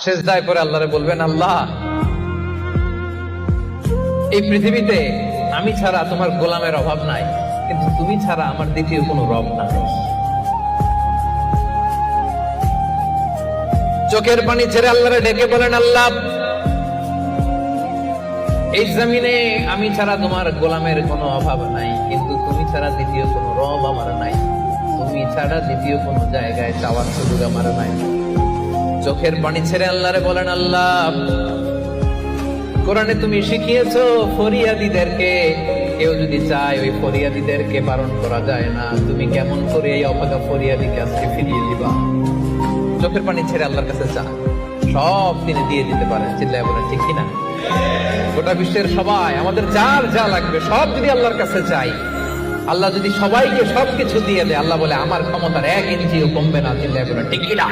সেজদায় পরে আল্লাহরে বলবেন, আল্লাহ এই পৃথিবীতে আমি ছাড়া তোমার গোলামের অভাব নাই, কিন্তু তুমি ছাড়া আমার দ্বিতীয় কোনো রব নাই। চোখের পানি ছেড়ে আল্লাহরে ডেকে বলেন, আল্লাহ এই জমিনে আমি ছাড়া তোমার গোলামের কোনো অভাব নাই, কিন্তু তুমি ছাড়া দ্বিতীয় কোনো রব আমার নাই, তুমি ছাড়া দ্বিতীয় কোনো জায়গায় চাওয়ার সুযোগ আমার নাই। চোখের পানি ছেড়ে আল্লাহরে বলেন, আল্লাহ কোরআনে তুমি শিখিয়েছো ফরিয়াদীদেরকে কেউ যদি চায় ওই ফরিয়াদীদেরকে বারণ করা যায় না, তুমি কেমন করে এই অভাগা ফরিয়াদীকে আজকে ফিরিয়ে দিবা। চোখের পানি ছেড়ে আল্লাহর কাছে চা, সব তিনি দিয়ে দিতে পারেন। চিল্লায় বলেন ঠিক কিনা? গোটা বিশ্বের সবাই আমাদের যার যা লাগবে সব যদি আল্লাহর কাছে চাই, আল্লাহ যদি সবাইকে সবকিছু দিয়ে দেয়, আল্লাহ বলে আমার ক্ষমতার 1 ইঞ্চিও কমবে না। চিল্লায় বলেন ঠিক কিনা?